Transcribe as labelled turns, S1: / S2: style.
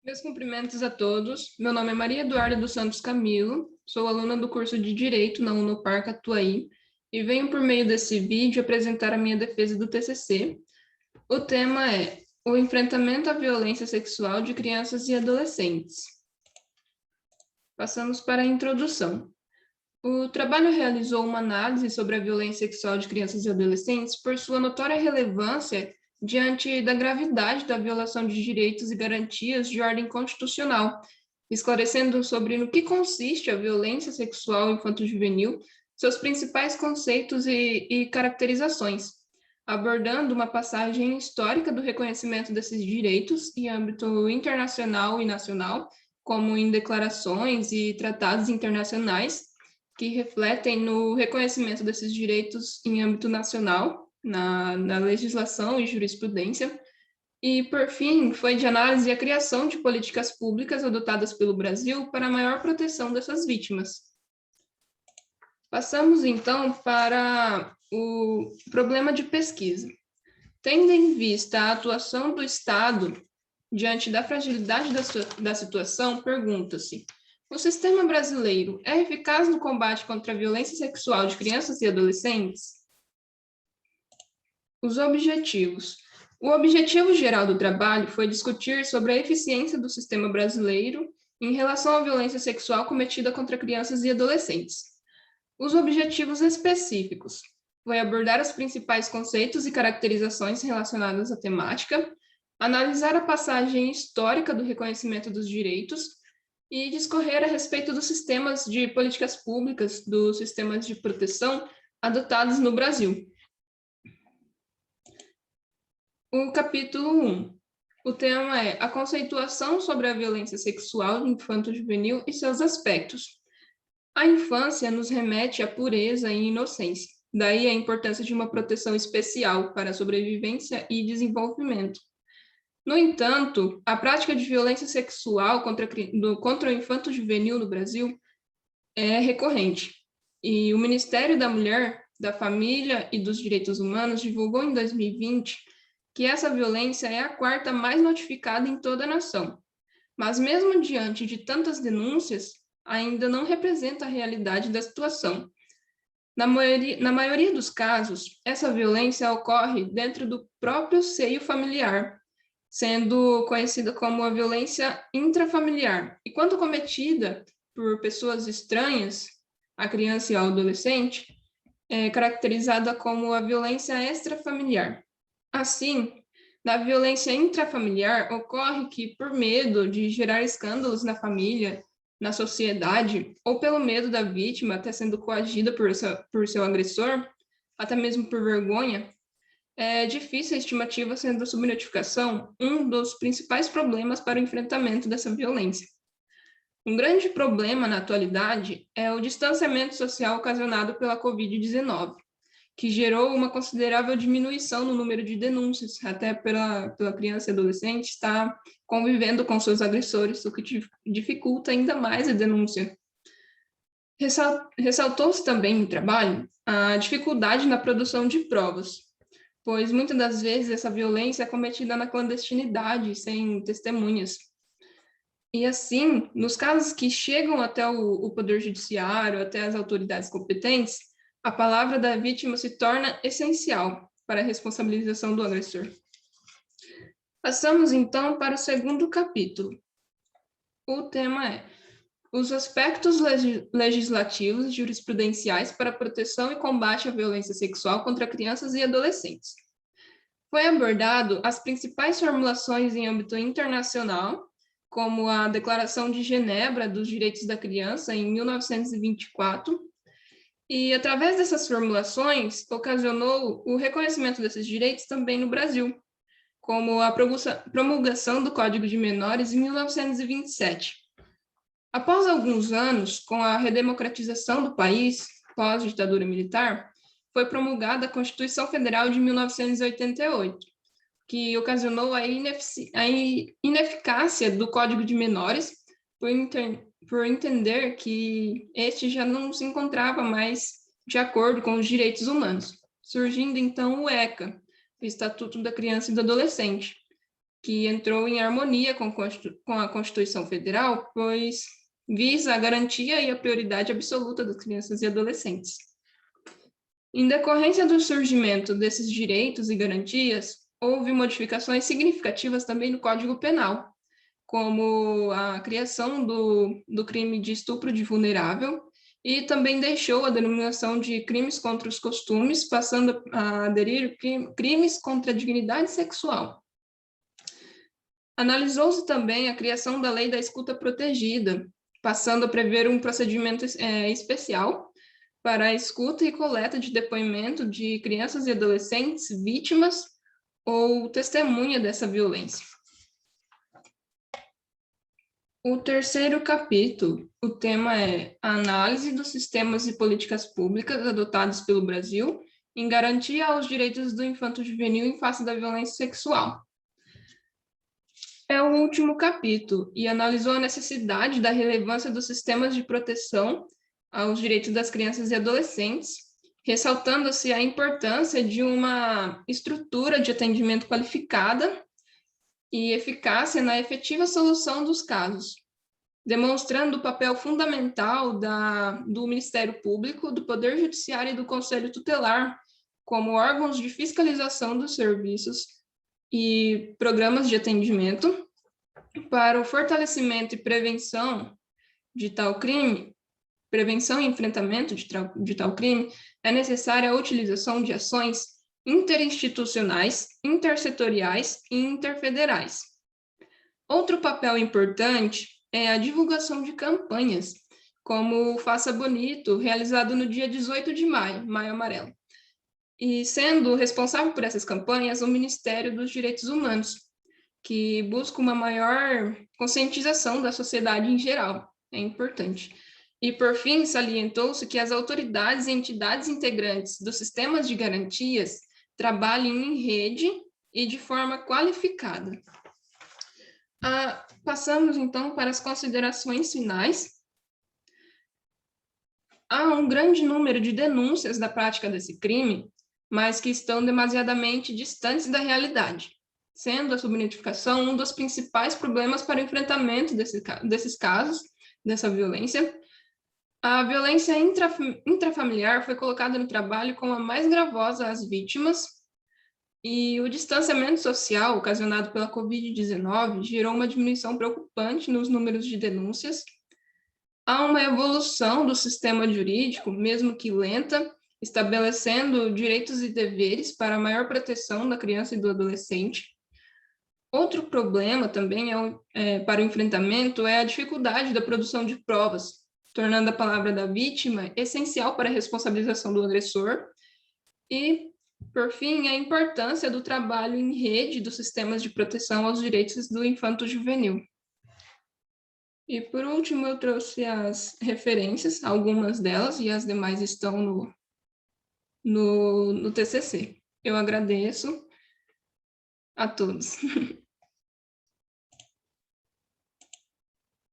S1: Meus cumprimentos a todos. Meu nome é Maria Eduarda dos Santos Camilo, sou aluna do curso de Direito na Unopar Catuaí e venho por meio desse vídeo apresentar a minha defesa do TCC. O tema é o enfrentamento à violência sexual de crianças e adolescentes. Passamos para a introdução. O trabalho realizou uma análise sobre a violência sexual de crianças e adolescentes por sua notória relevância diante da gravidade da violação de direitos e garantias de ordem constitucional, esclarecendo sobre no que consiste a violência sexual infanto-juvenil, seus principais conceitos e caracterizações, abordando uma passagem histórica do reconhecimento desses direitos em âmbito internacional e nacional, como em declarações e tratados internacionais, que refletem no reconhecimento desses direitos em âmbito nacional, na legislação e jurisprudência. E, por fim, foi de análise a criação de políticas públicas adotadas pelo Brasil para a maior proteção dessas vítimas. Passamos, então, para o problema de pesquisa. Tendo em vista a atuação do Estado diante da fragilidade da situação, pergunta-se: o sistema brasileiro é eficaz no combate contra a violência sexual de crianças e adolescentes? Os objetivos. O objetivo geral do trabalho foi discutir sobre a eficiência do sistema brasileiro em relação à violência sexual cometida contra crianças e adolescentes. Os objetivos específicos foi abordar os principais conceitos e caracterizações relacionadas à temática, analisar a passagem histórica do reconhecimento dos direitos e discorrer a respeito dos sistemas de políticas públicas, dos sistemas de proteção adotados no Brasil. O capítulo 1. O tema é a conceituação sobre a violência sexual infanto-juvenil e seus aspectos. A infância nos remete à pureza e inocência, daí a importância de uma proteção especial para a sobrevivência e desenvolvimento. No entanto, a prática de violência sexual contra o infanto-juvenil no Brasil é recorrente, e o Ministério da Mulher, da Família e dos Direitos Humanos divulgou em 2020 que essa violência é a quarta mais notificada em toda a nação. Mas mesmo diante de tantas denúncias, ainda não representa a realidade da situação. Na maioria dos casos, essa violência ocorre dentro do próprio seio familiar, sendo conhecida como a violência intrafamiliar. E quando cometida por pessoas estranhas, a criança e ao adolescente, é caracterizada como a violência extrafamiliar. Assim, na violência intrafamiliar, ocorre que, por medo de gerar escândalos na família, na sociedade, ou pelo medo da vítima até sendo coagida por seu agressor, até mesmo por vergonha, é difícil a estimativa, sendo a subnotificação um dos principais problemas para o enfrentamento dessa violência. Um grande problema na atualidade é o distanciamento social ocasionado pela Covid-19, que gerou uma considerável diminuição no número de denúncias, até pela criança e adolescente estar convivendo com seus agressores, o que dificulta ainda mais a denúncia. Ressaltou-se também no trabalho a dificuldade na produção de provas, pois muitas das vezes essa violência é cometida na clandestinidade, sem testemunhas. E assim, nos casos que chegam até o Poder Judiciário, até as autoridades competentes, a palavra da vítima se torna essencial para a responsabilização do agressor. Passamos, então, para o segundo capítulo. O tema é os aspectos legislativos e jurisprudenciais para a proteção e combate à violência sexual contra crianças e adolescentes. Foi abordado as principais formulações em âmbito internacional, como a Declaração de Genebra dos Direitos da Criança, em 1924, e, através dessas formulações, ocasionou o reconhecimento desses direitos também no Brasil, como a promulgação do Código de Menores em 1927. Após alguns anos, com a redemocratização do país, pós-ditadura militar, foi promulgada a Constituição Federal de 1988, que ocasionou a ineficácia do Código de Menores por entender que este já não se encontrava mais de acordo com os direitos humanos, surgindo então o ECA, o Estatuto da Criança e do Adolescente, que entrou em harmonia com a Constituição Federal, pois visa a garantia e a prioridade absoluta das crianças e adolescentes. Em decorrência do surgimento desses direitos e garantias, houve modificações significativas também no Código Penal, como a criação do crime de estupro de vulnerável, e também deixou a denominação de crimes contra os costumes, passando a aderir crimes contra a dignidade sexual. Analisou-se também a criação da lei da escuta protegida, passando a prever um procedimento especial para a escuta e coleta de depoimento de crianças e adolescentes vítimas ou testemunha dessa violência. O terceiro capítulo, o tema é a análise dos sistemas e políticas públicas adotados pelo Brasil em garantia aos direitos do infanto-juvenil em face da violência sexual. É o último capítulo e analisou a necessidade da relevância dos sistemas de proteção aos direitos das crianças e adolescentes, ressaltando-se a importância de uma estrutura de atendimento qualificada e eficácia na efetiva solução dos casos, demonstrando o papel fundamental do Ministério Público, do Poder Judiciário e do Conselho Tutelar como órgãos de fiscalização dos serviços e programas de atendimento para o fortalecimento e prevenção de tal crime, prevenção e enfrentamento de tal crime, é necessária a utilização de ações interinstitucionais, intersetoriais e interfederais. Outro papel importante é a divulgação de campanhas, como o Faça Bonito, realizado no dia 18 de maio, Maio Amarelo. E sendo responsável por essas campanhas o Ministério dos Direitos Humanos, que busca uma maior conscientização da sociedade em geral. É importante. E, por fim, salientou-se que as autoridades e entidades integrantes dos sistemas de garantias trabalhem em rede e de forma qualificada. Passamos, então, para as considerações finais. Há um grande número de denúncias da prática desse crime, mas que estão demasiadamente distantes da realidade, sendo a subnotificação um dos principais problemas para o enfrentamento desses casos, dessa violência. A violência intrafamiliar foi colocada no trabalho como a mais gravosa às vítimas, e o distanciamento social ocasionado pela Covid-19 gerou uma diminuição preocupante nos números de denúncias. Há uma evolução do sistema jurídico, mesmo que lenta, estabelecendo direitos e deveres para a maior proteção da criança e do adolescente. Outro problema também para o enfrentamento é a dificuldade da produção de provas, tornando a palavra da vítima essencial para a responsabilização do agressor. E, por fim, a importância do trabalho em rede dos sistemas de proteção aos direitos do infanto-juvenil. E, por último, eu trouxe as referências, algumas delas, e as demais estão no TCC. Eu agradeço a todos.